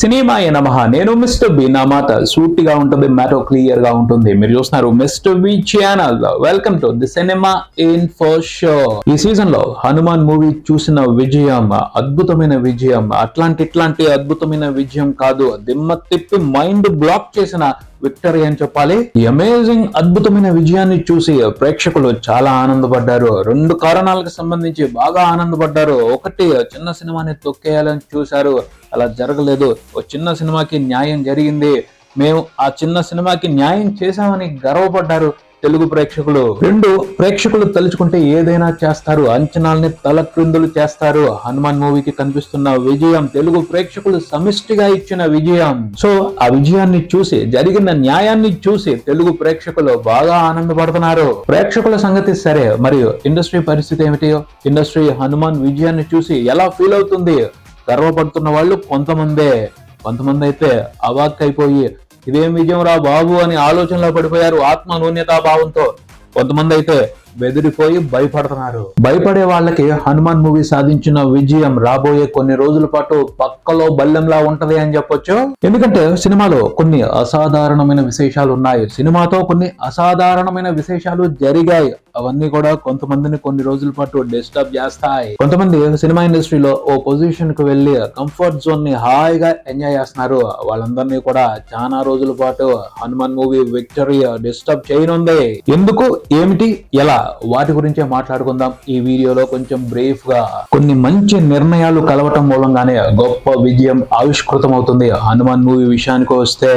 సినిమాయ నమః. నేను mister B. నా మాట సూటిగా ఉంటుంది, మ్యాటర్ క్లియర్ గా ఉంటుంది. మీరు చూస్తున్నారు mister B channel. Welcome to the cinema info show. ఈ సీజన్ లో హనుమాన్ మూవీ చూసిన విజయం అద్భుతమైన విజయం. ఇట్లాంటి అద్భుతమైన విజయం కాదు, దిమ్మ తిప్పి మైండ్ బ్లాక్ చేసిన విక్టరీ అని చెప్పాలి. ఈ అమేజింగ్ అద్భుతమైన విజయాన్ని చూసి ప్రేక్షకులు చాలా ఆనందపడ్డారు. రెండు కారణాలకు సంబంధించి బాగా ఆనందపడ్డారు. ఒకటి, చిన్న సినిమాని తొక్కేయాలని చూశారు, అలా జరగలేదు. ఓ చిన్న సినిమాకి న్యాయం జరిగింది, మేము ఆ చిన్న సినిమాకి న్యాయం చేశామని గర్వపడ్డారు తెలుగు ప్రేక్షకులు. రెండు, ప్రేక్షకులు తలుచుకుంటే ఏదైనా చేస్తారు, అంచనాల్ని తలక్రిందులు చేస్తారు. హనుమాన్ మూవీకి కనిపిస్తున్న విజయం తెలుగు ప్రేక్షకులు సమిష్టిగా ఇచ్చిన విజయం. సో ఆ విజయాన్ని చూసి, జరిగిన న్యాయాన్ని చూసి తెలుగు ప్రేక్షకులు బాగా ఆనందపడుతున్నారు. ప్రేక్షకుల సంగతి సరే, మరియు ఇండస్ట్రీ పరిస్థితి ఏమిటి? ఇండస్ట్రీ హనుమాన్ విజయాన్ని చూసి ఎలా ఫీల్ అవుతుంది? గర్వపడుతున్న వాళ్ళు కొంతమంది అయితే అవాక్కైపోయి ఇదేం విజయం రా బాబు అని ఆలోచనలో పడిపోయారు ఆత్మ న్యూన్యతా భావంతో. కొంతమంది అయితే బెదిరిపోయి భయపడుతున్నారు. భయపడే వాళ్ళకి హనుమాన్ మూవీ సాధించిన విజయం రాబోయే కొన్ని రోజుల పాటు పక్కలో బల్లెంలా ఉంటది అని చెప్పొచ్చు. ఎందుకంటే సినిమాలో కొన్ని అసాధారణమైన విశేషాలు ఉన్నాయి, సినిమాతో కొన్ని అసాధారణమైన విశేషాలు జరిగాయి. అవన్నీ కూడా కొంతమందిని కొన్ని రోజుల పాటు డిస్టర్బ్ చేస్తాయి. కొంతమంది సినిమా ఇండస్ట్రీలో ఓ పొజిషన్ కు వెళ్లి కంఫర్ట్ జోన్ ని హాయిగా ఎంజాయ్ చేస్తున్నారు. వాళ్ళందరినీ కూడా చాలా రోజుల పాటు హనుమాన్ మూవీ విక్టరీ డిస్టర్బ్ చేయనుంది. ఎందుకు, ఏమిటి, ఎలా, వాటి గురించే మాట్లాడుకుందాం ఈ వీడియోలో. కొంచెం బ్రీఫ్ గా కొన్ని మంచి నిర్ణయాలు కలవటం మూలంగానే గొప్ప విజయం ఆవిష్కృతం అవుతుంది. హనుమాన్ మూవీ విషయానికి వస్తే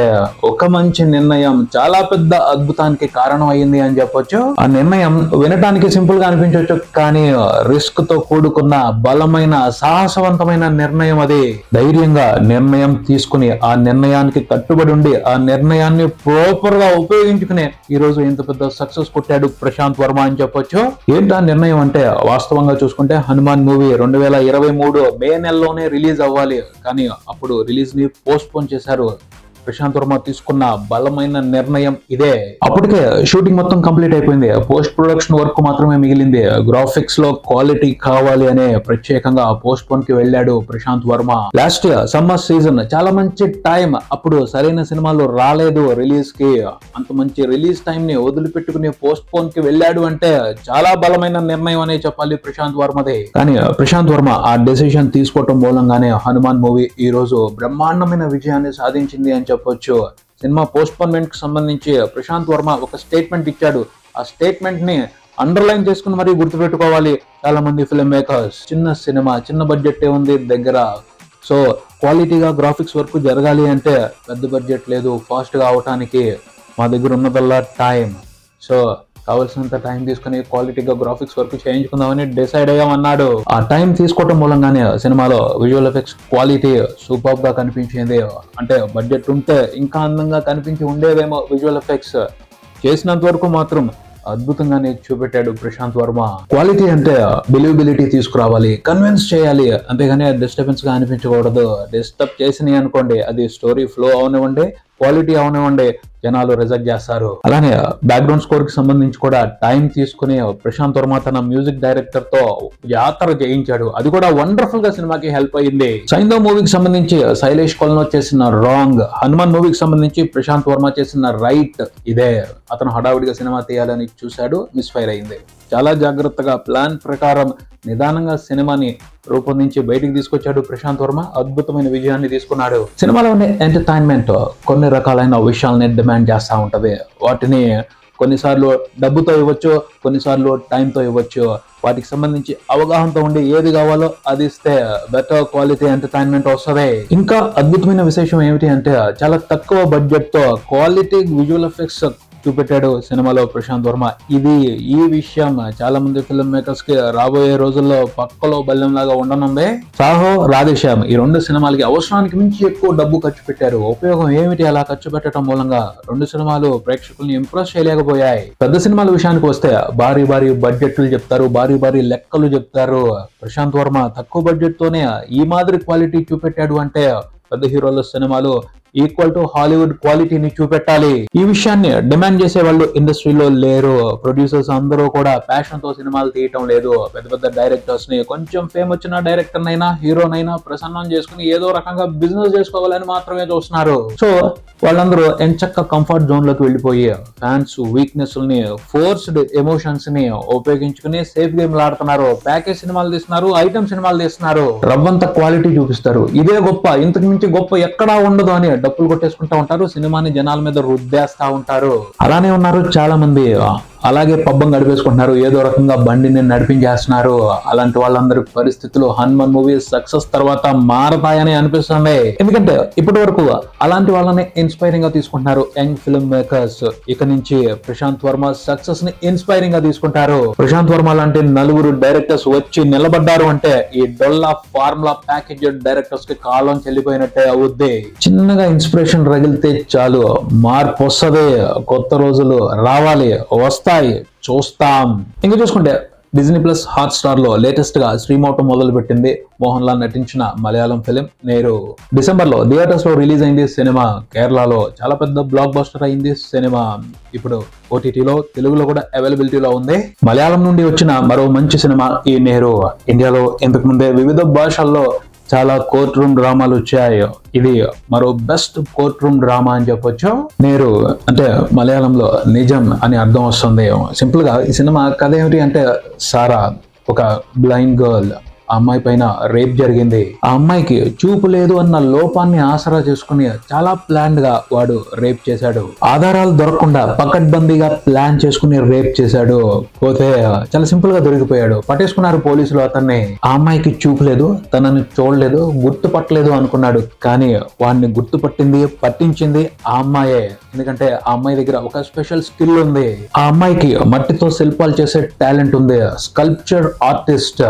ఒక మంచి నిర్ణయం చాలా పెద్ద అద్భుతానికి కారణం అయింది అని చెప్పొచ్చు. ఆ నిర్ణయం వినటానికి సింపుల్ గా అనిపించవచ్చు, కానీ రిస్క్ తో కూడుకున్న బలమైన సాహసవంతమైన నిర్ణయం అది. ధైర్యంగా నిర్ణయం తీసుకుని ఆ నిర్ణయానికి కట్టుబడి ఉండి ఆ నిర్ణయాన్ని ప్రాపర్ గా ఉపయోగించుకునే ఈ రోజు ఇంత పెద్ద సక్సెస్ కొట్టాడు ప్రశాంత్ వర్మ అని చెప్పొచ్చు. ఏంటా నిర్ణయం అంటే, వాస్తవంగా చూసుకుంటే హనుమాన్ మూవీ 2023 మే నెలలోనే రిలీజ్ అవ్వాలి, కానీ అప్పుడు రిలీజ్ ని పోస్ట్ పోన్ చేశారు. ప్రశాంత్ వర్మ తీసుకున్న బలమైన నిర్ణయం ఇదే. అప్పటికే షూటింగ్ మొత్తం కంప్లీట్ అయిపోయింది, పోస్ట్ ప్రొడక్షన్ వర్క్ మాత్రమే మిగిలింది. గ్రాఫిక్స్ లో క్వాలిటీ కావాలి అనే ప్రత్యేకంగా పోస్ట్ పోన్ కి వెళ్ళాడు Prashanth Varma. Last summer season చాలా మంచి టైం, అప్పుడు సరైన సినిమాలు రాలేదు రిలీజ్ కి. అంత మంచి రిలీజ్ టైం ని వదిలిపెట్టుకుని పోస్ట్ పోన్ కి వెళ్ళాడు అంటే చాలా బలమైన నిర్ణయం అనే చెప్పాలి ప్రశాంత్ వర్మదే. కానీ ప్రశాంత్ వర్మ ఆ డెసిషన్ తీసుకోవటం మూలంగానే హనుమాన్ మూవీ ఈ రోజు బ్రహ్మాండమైన విజయాన్ని సాధించింది అని చెప్పొచ్చు. సినిమా పోస్ట్ పోన్మెంట్ కి సంబంధించి ప్రశాంత్ వర్మ ఒక స్టేట్మెంట్ ఇచ్చాడు. ఆ స్టేట్మెంట్ ని అండర్లైన్ చేసుకుని మరీ గుర్తుపెట్టుకోవాలి చాలా మంది ఫిల్మ్ మేకర్స్. చిన్న సినిమా, చిన్న బడ్జెట్ ఉంది దగ్గర, సో క్వాలిటీగా గ్రాఫిక్స్ వర్క్ జరగాలి అంటే పెద్ద బడ్జెట్ లేదు ఫాస్ట్ గా అవటానికి. మా దగ్గర ఉన్నదల్లా టైం, సో కావాల్సినంత టైం తీసుకుని క్వాలిటీగా గ్రాఫిక్స్ వర్క్ చేయించుకుందామని డిసైడ్ అయ్యామన్నాడు. ఆ టైం తీసుకోవటం మూలంగానే సినిమాలో విజువల్ ఎఫెక్ట్స్ క్వాలిటీ సూపర్ గా కనిపించింది. అంటే బడ్జెట్ ఉంటే ఇంకా అందంగా కనిపించి ఉండేవేమో విజువల్ ఎఫెక్ట్స్. చేసినంత వరకు మాత్రం అద్భుతంగానే చూపెట్టాడు ప్రశాంత్ వర్మ. క్వాలిటీ అంటే బిలీవబిలిటీ తీసుకురావాలి, కన్విన్స్ చేయాలి, అంతేగాని డిస్టర్బెన్స్ గా అనిపించకూడదు. డిస్టర్బ్ చేసినాయి అనుకోండి, అది స్టోరీ ఫ్లో అవనివ్వండి, క్వాలిటీ అవనివ్వండి, జనాలు రిజెక్ట్ చేస్తారు. అలానే బ్యాక్గ్రౌండ్ స్కోర్ కి సంబంధించి కూడా టైం తీసుకుని ప్రశాంత్ వర్మ తన మ్యూజిక్ డైరెక్టర్ తో యాత్ర చేయించాడు. అది కూడా వండర్ఫుల్ గా సినిమాకి హెల్ప్ అయింది. సైంధవ్ మూవీకి సంబంధించి శైలేష్ కొలనో చేసిన రాంగ్, హనుమాన్ మూవీకి సంబంధించి ప్రశాంత్ వర్మ చేసిన రైట్ ఇదే. అతను హడావిడిగా సినిమా తీయాలని చూశాడు, మిస్ఫైర్ అయింది. చాలా జాగ్రత్తగా ప్లాన్ ప్రకారం నిదానంగా సినిమాని రూపొందించి బయటికి తీసుకొచ్చాడు ప్రశాంత్ వర్మ. అద్భుతమైన విజయాన్ని తీసుకున్నాడు. సినిమాలో ఉండే ఎంటర్టైన్మెంట్ కొన్ని రకాలైన విషయాలని డిమాండ్ చేస్తూ ఉంటది. వాటిని కొన్నిసార్లు డబ్బుతో ఇవ్వచ్చు, కొన్నిసార్లు టైంతో ఇవ్వచ్చు. వాటికి సంబంధించి అవగాహనతో ఉండి ఏది కావాలో అది ఇస్తే బెటర్ క్వాలిటీ ఎంటర్టైన్మెంట్ వస్తుంది. ఇంకా అద్భుతమైన విశేషం ఏమిటి అంటే, చాలా తక్కువ బడ్జెట్ తో క్వాలిటీ విజువల్ ఎఫెక్ట్స్ చూపెట్టాడు సినిమాలో ప్రశాంత్ వర్మ. ఈ విషయం చాలా మంది ఫిల్మ్ మేకర్స్ కి రాబోయే రోజుల్లో పక్కలో బల్యం లాగా ఉండనుంది. సాహో, రాధేశ్యామ్ ఈ రెండు సినిమాలకి అవసరానికి మించి ఎక్కువ డబ్బు ఖర్చు పెట్టారు. ఉపయోగం ఏమిటి అలా ఖర్చు పెట్టడం మూలంగా? రెండు సినిమాలు ప్రేక్షకుల్ని ఇంప్రెస్ చేయలేకపోయాయి. పెద్ద సినిమాల విషయానికి వస్తే భారీ బడ్జెట్లు చెప్తారు, భారీ లెక్కలు చెప్తారు. ప్రశాంత్ వర్మ తక్కువ బడ్జెట్ తోనే ఈ మాదిరి క్వాలిటీ చూపెట్టాడు అంటే పెద్ద హీరోల సినిమాలు ఈక్వల్ టు హాలీవుడ్ క్వాలిటీని చూపెట్టాలి. ఈ విషయాన్ని డిమాండ్ చేసే వాళ్ళు ఇండస్ట్రీలో లేరు. ప్రొడ్యూసర్స్ అందరూ కూడా ప్యాషన్ తో సినిమాలు తీయటం లేదు. పెద్ద పెద్ద డైరెక్టర్స్ ని, కొంచెం ఫేమ్ వచ్చిన డైరెక్టర్ నైనా హీరోనైనా ప్రసన్నం చేసుకుని ఏదో రకంగా బిజినెస్ చేసుకోవాలని మాత్రమే చూస్తున్నారు. సో వాళ్ళందరూ ఎంచక్క కంఫర్ట్ జోన్ లోకి వెళ్ళిపోయి ఫ్యాన్స్ వీక్నెస్ ని, ఫోర్స్డ్ ఎమోషన్స్ ని ఉపయోగించుకుని సేఫ్ గేమ్ ఆడుతున్నారు. ప్యాకేజ్ సినిమాలు తీస్తున్నారు, ఐటమ్ సినిమాలు తీస్తున్నారు, రవ్వంత క్వాలిటీ చూపిస్తారు. ఇదే గొప్ప, ఇంతకు మించి గొప్ప ఎక్కడా ఉండదు అని డప్పులు కొట్టేసుకుంటా ఉంటారు. సినిమాని జనాల మీద రుద్దేస్తా ఉంటారు. అలానే ఉన్నారు చాలా మంది. అలాగే పబ్బం గడిపేసుకుంటున్నారు, ఏదో రకంగా బండిని నడిపించేస్తున్నారు. అలాంటి వాళ్ళందరి పరిస్థితులు హనుమాన్ మూవీ సక్సెస్ తర్వాత మారతాయని అనిపిస్తుంది. ఎందుకంటే ఇప్పటి వరకు అలాంటి వాళ్ళని ఇన్స్పైరింగ్ గా తీసుకుంటున్నారు యంగ్ ఫిల్మ్ మేకర్స్. ఇక నుంచి ప్రశాంత్ వర్మ సక్సెస్ ని ఇన్స్పైరింగ్ గా తీసుకుంటారు. ప్రశాంత్ వర్మ లాంటి నలుగురు డైరెక్టర్స్ వచ్చి నిలబడ్డారు అంటే ఈ డొల్లా ఫార్ములా ప్యాకేజ్ డైరెక్టర్స్ కి కాలం చెల్లిపోయినట్టే అవుద్ది. చిన్నగా ఇన్స్పిరేషన్ రగిలితే చాలు, మార్పు వస్తుంది. కొత్త రోజులు రావాలి, వస్తాయి, చూస్తాం. ఇంకా చూసుకుంటే డిజ్నీ ప్లస్ హాట్ స్టార్ లో లేటెస్ట్ గా స్ట్రీమ్ అవుట్ మొదలు పెట్టింది మోహన్ లాల్ నటించిన మలయాళం ఫిలిం నేరు. డిసెంబర్ లో థియేటర్స్ లో రిలీజ్ అయింది సినిమా. కేరళలో చాలా పెద్ద బ్లాక్ బస్టర్ అయింది సినిమా. ఇప్పుడు ఓటీటీలో, తెలుగులో కూడా అవైలబిలిటీలో ఉంది. మలయాళం నుండి వచ్చిన మరో మంచి సినిమా ఈ నేరు. ఇండియాలో ఇంతకు ముందే వివిధ భాషల్లో చాలా కోర్ట్ రూమ్ డ్రామాలు వచ్చాయి. ఇది మరో బెస్ట్ కోర్ట్ రూమ్ డ్రామా అని చెప్పొచ్చు. నేరు అంటే మలయాళంలో నిజం అని అర్థం వస్తుంది. సింపుల్ గా ఈ సినిమా కథ ఏమిటి అంటే, సారా ఒక బ్లైండ్ గర్ల్, ఆ అమ్మాయి పైన రేప్ జరిగింది. ఆ అమ్మాయికి చూపు లేదు అన్న లోపాన్ని ఆసరా చేసుకుని చాలా ప్లాన్డ్ గా వాడు రేప్ చేశాడు. ఆధారాలు దొరకకుండా పకడ్బందీగా ప్లాన్ చేసుకుని రేప్ చేశాడు. పోతే చాలా సింపుల్ గా దొరికిపోయాడు. పట్టేసుకున్నారు పోలీసులు అతన్ని. ఆ అమ్మాయికి చూపు లేదు, తనని చూడలేదు, గుర్తుపట్టలేదు అనుకున్నాడు. కానీ వాడిని గుర్తుపట్టింది, పట్టించింది ఆ అమ్మాయే. ఎందుకంటే ఆ అమ్మాయి దగ్గర ఒక స్పెషల్ స్కిల్ ఉంది. ఆ అమ్మాయికి మట్టితో శిల్పాలు చేసే టాలెంట్ ఉంది, స్కల్ప్చర్ ఆర్టిస్ట్.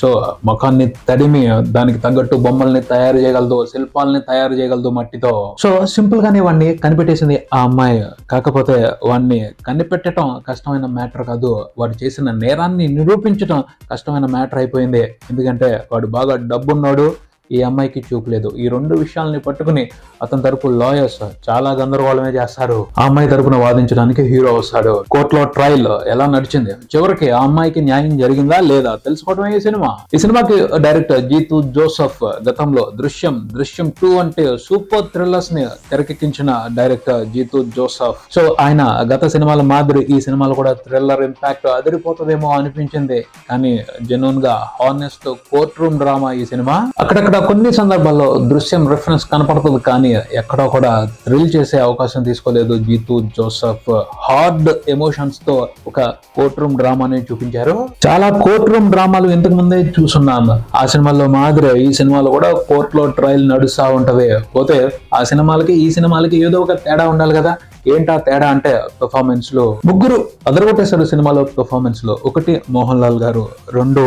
సో ముఖాన్ని తడిమి దానికి తగ్గట్టు బొమ్మల్ని తయారు చేయగలదు, శిల్పాలని తయారు చేయగలదు మట్టితో. సో సింపుల్ గానే వాడిని కనిపెట్టేసింది ఆ అమ్మాయి. కాకపోతే వాడిని కనిపెట్టడం కష్టమైన మ్యాటర్ కాదు, వాడు చేసిన నేరాన్ని నిరూపించడం కష్టమైన మ్యాటర్ అయిపోయింది. ఎందుకంటే వాడు బాగా డబ్బున్నాడు, ఈ అమ్మాయికి చూపలేదు. ఈ రెండు విషయాలని పట్టుకుని అతని తరపు లాయర్స్ చాలా గందరగోళమే చేస్తారు. ఆ అమ్మాయి తరపున వాదించడానికి హీరో వస్తాడు. కోర్టులో ట్రయల్ ఎలా నడిచింది, చివరికి ఆ అమ్మాయికి న్యాయం జరిగిందా లేదా తెలుసుకోవడమే ఈ సినిమా. ఈ సినిమాకి డైరెక్టర్ జీతూ జోసెఫ్ గతంలో దృశ్యం 2 అంటే సూపర్ థ్రిల్లర్స్ ని తెరకెక్కించిన డైరెక్టర్ జీతూ జోసెఫ్. సో ఆయన గత సినిమాల మాదిరి ఈ సినిమాలో కూడా థ్రిల్లర్ ఇంపాక్ట్ అదిరిపోతుందేమో అనిపించింది. కానీ జెన్యూన్ గా హానెస్ట్ కోర్ట్ రూమ్ డ్రామా ఈ సినిమా. అక్కడక్కడ కొన్ని సందర్భాల్లో దృశ్యం రిఫరెన్స్ కనపడుతుంది, కానీ ఎక్కడో కూడా థ్రిల్ చేసే అవకాశం తీసుకోలేదు జీతూ జోసెఫ్. హార్డ్ ఎమోషన్స్ తో ఒక కోర్ట్ రూమ్ డ్రామాని చూపించారు. చాలా కోర్ట్ రూమ్ డ్రామాలు ఇంతకు ముందే చూస్తున్నాం. ఆ సినిమాల్లో మాదిరి ఈ సినిమాలో కూడా కోర్ట్ లో ట్రయల్ నడుస్తా ఉంటది. పోతే ఆ సినిమాలకి ఈ సినిమాలకి ఏదో ఒక తేడా ఉండాలి కదా. ఏంటా తేడా అంటే పెర్ఫార్మెన్స్ లో ముగ్గురు అదరగొట్టేశారు సినిమాలో పెర్ఫార్మెన్స్ లో. ఒకటి మోహన్ లాల్ గారు, రెండు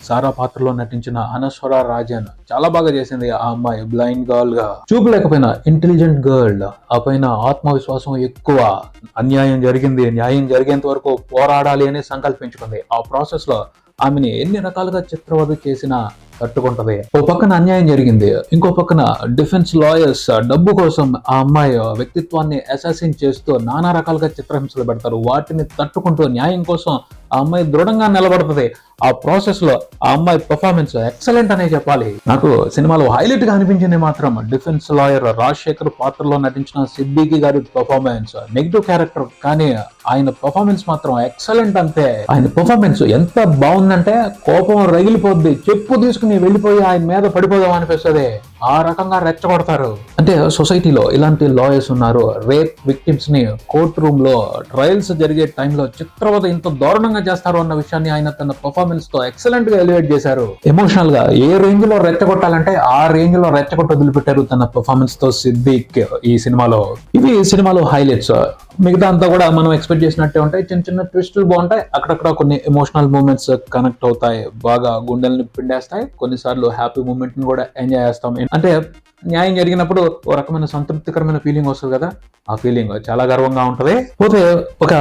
సారా పాత్రలో నటించిన అనస్వర రాజన్. చాలా బాగా చేసింది ఆ అమ్మాయి, బ్లైండ్ గర్ల్ గా. చూపు లేకపోయినా ఇంటెలిజెంట్ గర్ల్, ఆ పైన ఆత్మవిశ్వాసం ఎక్కువ. అన్యాయం జరిగింది, న్యాయం జరిగేంత వరకు పోరాడాలి అని సంకల్పించుకుంది. ఆ ప్రాసెస్ లో ఆమెని ఎన్ని రకాలుగా చిత్రవధ చేసినా తట్టుకుంటది. ఓ పక్కన అన్యాయం జరిగింది, ఇంకో పక్కన డిఫెన్స్ లాయర్స్ డబ్బు కోసం ఆ అమ్మాయి వ్యక్తిత్వాన్ని అసాసిన్ చేస్తూ నానా రకాలుగా చిత్రహింసలు పెడతారు. వాటిని తట్టుకుంటూ న్యాయం కోసం ఆ అమ్మాయి దృఢంగా నిలబడుతుంది. ఆ ప్రాసెస్ లో ఆ అమ్మాయి పర్ఫార్మెన్స్ ఎక్సలెంట్ అనే చెప్పాలి. నాకు సినిమాలో హైలైట్ గా అనిపించింది మాత్రం డిఫెన్స్ లాయర్ రాజశేఖర్ పాత్రలో నటించిన సిద్దికి గారి పర్ఫార్మెన్స్. నెగిటివ్ క్యారెక్టర్ కానీ ఆయన పర్ఫార్మెన్స్ మాత్రం ఎక్సలెంట్ అంతే. ఆయన పర్ఫార్మెన్స్ ఎంత బాగుందంటే కోపం రగిలిపోద్ది, చెప్పు తీసుకుని వెళ్ళిపోయి ఆయన మీద పడిపోదాం అనిపిస్తుంది. ఆ రకంగా రెచ్చగొడతారు. అంటే సొసైటీలో ఇలాంటి లాయర్స్ ఉన్నారు. రేప్ విక్టిమ్స్ ని కోర్ట్ రూమ్ లో ట్రయల్స్ జరిగే టైంలో చిత్రవద ఇంత దారుణంగా చేస్తారు అన్న విషయాన్ని ఆయన తన పర్ఫార్మెన్స్ తో ఎక్సలెంట్ గా ఎలివేట్ చేశారు. ఎమోషనల్ గా ఏ రేంజ్ లో రెచ్చగొట్టాలంటే ఆ రేంజ్ లో రెచ్చగొట్ట వదిలిపెట్టారు తన పర్ఫార్మెన్స్ తో సిద్దిక్ ఈ సినిమాలో. ఇవి సినిమాలో హైలైట్స్. మిగతా అంతా కూడా మనం ఎక్స్పెక్ట్ చేసినట్టే ఉంటాయి. చిన్న చిన్న ట్విస్టులు బాగుంటాయి, అక్కడక్కడ కొన్ని ఎమోషనల్ మూమెంట్స్ కనెక్ట్ అవుతాయి, బాగా గుండెల్ని పిండేస్తాయి. కొన్నిసార్లు హ్యాపీ మూమెంట్ ని కూడా ఎంజాయ్ చేస్తాం. అంటే న్యాయం జరిగినప్పుడు ఓ రకమైన సంతృప్తికరమైన ఫీలింగ్ వస్తుంది కదా, ఆ ఫీలింగ్ చాలా గర్వంగా ఉంటది. పోతే ఒక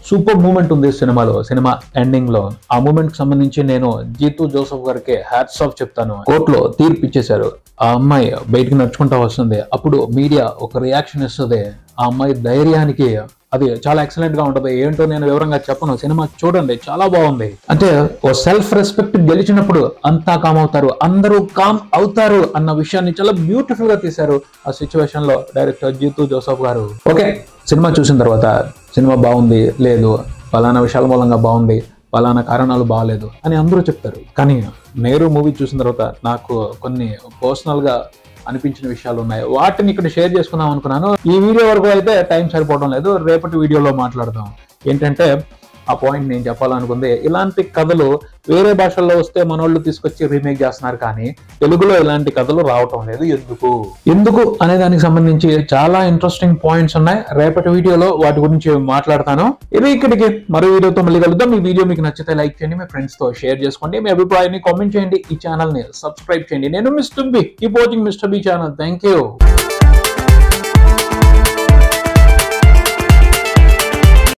సూపర్ మూమెంట్ ఉంది సినిమాలో, సినిమా ఎండింగ్ లో. ఆ మూమెంట్ కి సంబంధించి నేను జీతూ జోసెఫ్ గారికి హ్యాట్స్ ఆఫ్ చెప్తాను. కోర్టులో తీర్పు ఇచ్చేశారు. ఆ అమ్మాయి బయటికి నడుచుకుంటా వస్తుంది, అప్పుడు మీడియా ఒక రియాక్షన్ ఇస్తుంది. ఆ అమ్మాయి ధైర్యానికి అది చాలా ఎక్సలెంట్ గా ఉంటది. ఏంటో నేను వివరంగా చెప్పను, సినిమా చూడండి, చాలా బాగుంది. అంటే ఓ సెల్ఫ్ రెస్పెక్ట్ గెలిచినప్పుడు అంతా కామ్ అవుతారు, అందరూ కామ్ అవుతారు అన్న విషయాన్ని చాలా బ్యూటిఫుల్ గా తీశారు ఆ సిచ్యువేషన్ లో డైరెక్టర్ జీతూ జోసెఫ్ గారు. ఓకే, సినిమా చూసిన తర్వాత సినిమా బాగుంది లేదు, ఫలానా విషయాల మూలంగా బాగుంది, ఫలానా కారణాలు బాగాలేదు అని అందరూ చెప్తారు. కానీ నేను మూవీ చూసిన తర్వాత నాకు కొన్ని పర్సనల్ గా అనిపించిన విషయాలు ఉన్నాయి, వాటిని ఇక్కడ షేర్ చేసుకుందాం అనుకున్నాను. ఈ వీడియో వరకు అయితే టైం సరిపోవడం లేదు, రేపటి వీడియోలో మాట్లాడదాం. ఏంటంటే ఆ పాయింట్ నేను చెప్పాలనుకుంది, ఇలాంటి కథలు వేరే భాషల్లో వస్తే మనోళ్ళు తీసుకొచ్చి రీమేక్ చేస్తున్నారు, కానీ తెలుగులో ఇలాంటి కథలు రావటం లేదు. ఎందుకు అనే దానికి సంబంధించి చాలా ఇంట్రెస్టింగ్ పాయింట్స్ ఉన్నాయి. రేపటి వీడియోలో వాటి గురించి మాట్లాడతాను. ఇది ఇక్కడికి మరో వీడియోతో మళ్ళీ కలుద్దాం. ఈ వీడియో మీకు నచ్చితే లైక్ చేయండి, మీ ఫ్రెండ్స్ తో షేర్ చేసుకోండి, మీ అభిప్రాయాన్ని కామెంట్ చేయండి, ఈ ఛానల్ ని సబ్స్క్రైబ్ చేయండి. నేను mister B, keep watching mister B channel. Thank you.